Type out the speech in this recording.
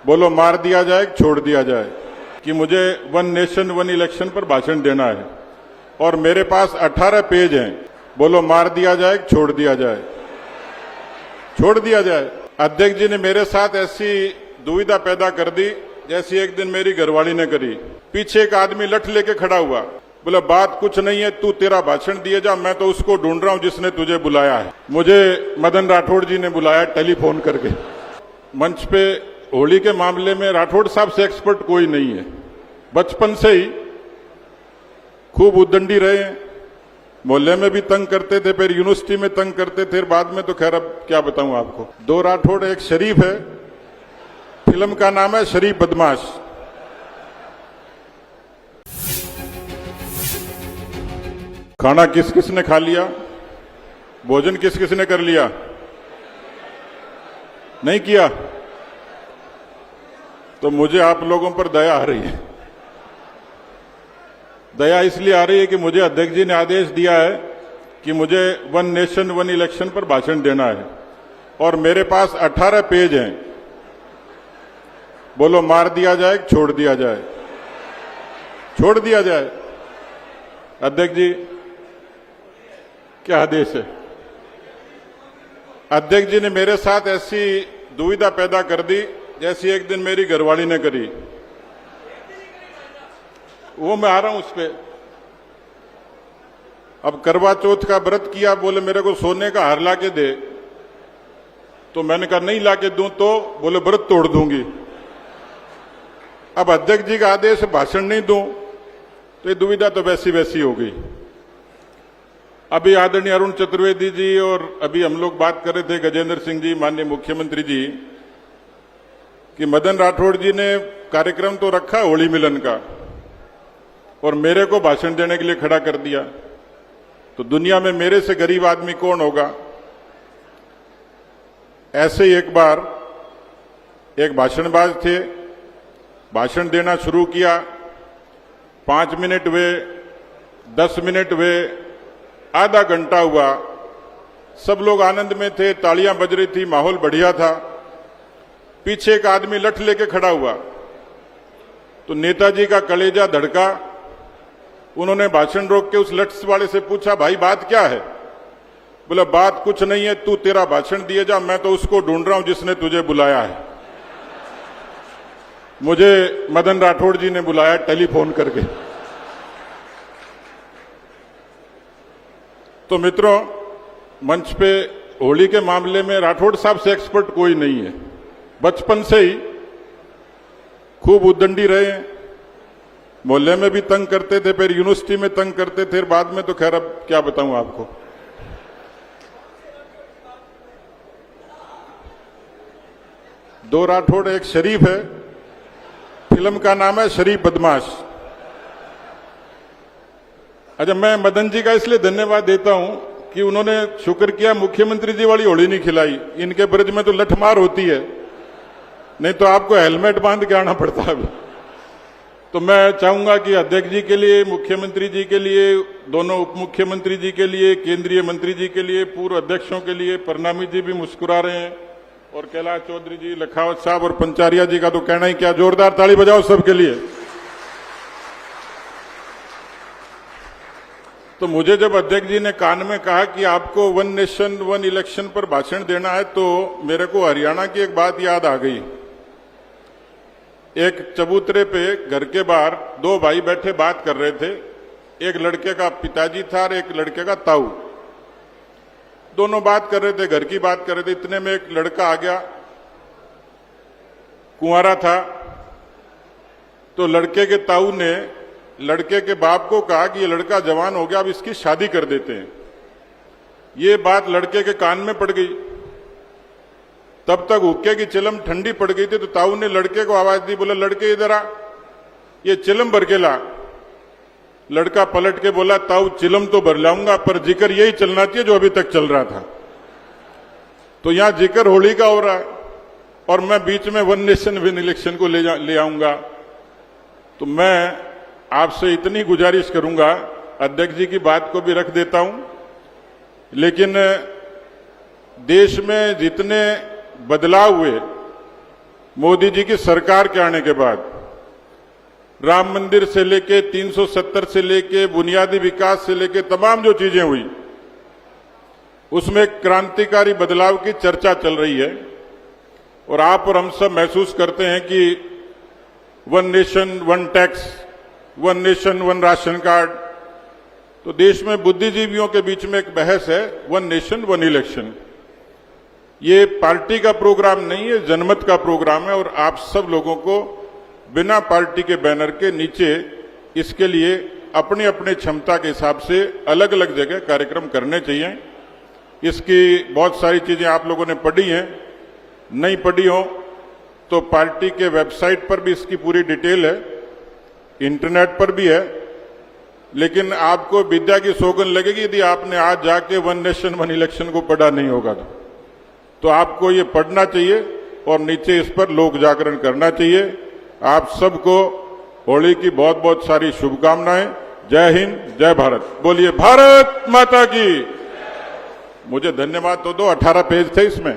बोलो मार दिया जाए छोड़ दिया जाए कि मुझे वन नेशन वन इलेक्शन पर भाषण देना है और मेरे पास 18 पेज हैं। बोलो मार दिया जाए छोड़ दिया जाए, छोड़ दिया जाए। अध्यक्ष जी ने मेरे साथ ऐसी दुविधा पैदा कर दी जैसी एक दिन मेरी घरवाली ने करी। पीछे एक आदमी लठ लेके खड़ा हुआ, बोला बात कुछ नहीं है, तू तेरा भाषण दिए जा, मैं तो उसको ढूंढ रहा हूं जिसने तुझे बुलाया है। मुझे मदन राठौड़ जी ने बुलाया टेलीफोन करके। मंच पे होली के मामले में राठौड़ साहब से एक्सपर्ट कोई नहीं है, बचपन से ही खूब उद्दंडी रहे हैं। मोहल्ले में भी तंग करते थे, फिर यूनिवर्सिटी में तंग करते थे, बाद में तो खैर अब क्या बताऊं आपको। दो राठौड़, एक शरीफ है, फिल्म का नाम है शरीफ बदमाश। खाना किस किस ने खा लिया, भोजन किस किस ने कर लिया, नहीं किया तो मुझे आप लोगों पर दया आ रही है। दया इसलिए आ रही है कि मुझे अध्यक्ष जी ने आदेश दिया है कि मुझे वन नेशन वन इलेक्शन पर भाषण देना है और मेरे पास 18 पेज हैं। बोलो मार दिया जाए छोड़ दिया जाए, छोड़ दिया जाए। अध्यक्ष जी क्या आदेश है? अध्यक्ष जी ने मेरे साथ ऐसी दुविधा पैदा कर दी जैसी एक दिन मेरी घरवाली ने करी। वो मैं आ रहा हूं उस पे। अब करवा चौथ का व्रत किया, बोले मेरे को सोने का हार ला के दे, तो मैंने कहा नहीं ला के दूं तो बोले व्रत तोड़ दूंगी। अब अध्यक्ष जी का आदेश भाषण नहीं दूं तो ये दुविधा तो वैसी वैसी हो गई। अभी आदरणीय अरुण चतुर्वेदी जी और अभी हम लोग बात कर रहे थे, गजेंद्र सिंह जी, माननीय मुख्यमंत्री जी, कि मदन राठौड़ जी ने कार्यक्रम तो रखा होली मिलन का और मेरे को भाषण देने के लिए खड़ा कर दिया, तो दुनिया में मेरे से गरीब आदमी कौन होगा। ऐसे ही एक बार एक भाषणबाज थे, भाषण देना शुरू किया, 5 मिनट हुए, 10 मिनट हुए, आधा घंटा हुआ, सब लोग आनंद में थे, तालियां बज रही थी, माहौल बढ़िया था। पीछे एक आदमी लठ लेके खड़ा हुआ तो नेताजी का कलेजा धड़का। उन्होंने भाषण रोक के उस लठ वाले से पूछा, भाई बात क्या है? बोला बात कुछ नहीं है, तू तेरा भाषण दिए जा, मैं तो उसको ढूंढ रहा हूं जिसने तुझे बुलाया है। मुझे मदन राठौड़ जी ने बुलाया टेलीफोन करके। तो मित्रों, मंच पे होली के मामले में राठौड़ साहब से एक्सपर्ट कोई नहीं है, बचपन से ही खूब उद्दंडी रहे हैं। मोहल्ले में भी तंग करते थे, फिर यूनिवर्सिटी में तंग करते थे, बाद में तो खैर अब क्या बताऊं आपको। दो राठौड़, एक शरीफ है, फिल्म का नाम है शरीफ बदमाश। अच्छा, मैं मदन जी का इसलिए धन्यवाद देता हूं कि उन्होंने शुक्र किया मुख्यमंत्री जी वाली होली नहीं खिलाई। इनके ब्रज में तो लठमार होती है, नहीं तो आपको हेलमेट बांध के आना पड़ता है। तो मैं चाहूंगा कि अध्यक्ष जी के लिए, मुख्यमंत्री जी के लिए, दोनों उप मुख्यमंत्री जी के लिए, केंद्रीय मंत्री जी के लिए, पूर्व अध्यक्षों के लिए, परनामी जी भी मुस्कुरा रहे हैं, और कैलाश चौधरी जी, लखावत साहब और पंचारिया जी का तो कहना ही क्या, जोरदार ताली बजाओ सबके लिए। तो मुझे जब अध्यक्ष जी ने कान में कहा कि आपको वन नेशन वन इलेक्शन पर भाषण देना है, तो मेरे को हरियाणा की एक बात याद आ गई। एक चबूतरे पे घर के बाहर 2 भाई बैठे बात कर रहे थे। एक लड़के का पिताजी था और एक लड़के का ताऊ। दोनों बात कर रहे थे, घर की बात कर रहे थे। इतने में एक लड़का आ गया, कुंवारा था। तो लड़के के ताऊ ने लड़के के बाप को कहा कि ये लड़का जवान हो गया, अब इसकी शादी कर देते हैं। ये बात लड़के के कान में पड़ गई। तब तक हुक्के की चिलम ठंडी पड़ गई थी, तो ताऊ ने लड़के को आवाज दी, बोला लड़के इधर आ, ये चिलम भर के ला। लड़का पलट के बोला, ताऊ चिलम तो भर लाऊंगा, पर जिक्र यही चलना चाहिए जो अभी तक चल रहा था। तो यहां जिक्र होली का हो रहा है और मैं बीच में वन नेशन वन इलेक्शन को ले आऊंगा। तो मैं आपसे इतनी गुजारिश करूंगा, अध्यक्ष जी की बात को भी रख देता हूं, लेकिन देश में जितने बदलाव हुए मोदी जी की सरकार के आने के बाद राम मंदिर से लेके 370 से लेके बुनियादी विकास से लेके तमाम जो चीजें हुई उसमें क्रांतिकारी बदलाव की चर्चा चल रही है और आप और हम सब महसूस करते हैं कि one nation one tax, one nation one ration card, तो देश में बुद्धिजीवियों के बीच में एक बहस है वन नेशन वन इलेक्शन। ये पार्टी का प्रोग्राम नहीं है, जनमत का प्रोग्राम है और आप सब लोगों को बिना पार्टी के बैनर के नीचे इसके लिए अपनी अपनी क्षमता के हिसाब से अलग अलग जगह कार्यक्रम करने चाहिए। इसकी बहुत सारी चीजें आप लोगों ने पढ़ी हैं, नहीं पढ़ी हो तो पार्टी के वेबसाइट पर भी इसकी पूरी डिटेल है, इंटरनेट पर भी है। लेकिन आपको विद्या की सौगंध लगेगी यदि आपने आज जाके वन नेशन वन इलेक्शन को पढ़ा नहीं होगा तो आपको ये पढ़ना चाहिए और नीचे इस पर लोक जागरण करना चाहिए। आप सबको होली की बहुत बहुत सारी शुभकामनाएं। जय हिंद, जय भारत। बोलिए भारत माता की। मुझे धन्यवाद तो दो, 18 पेज थे इसमें।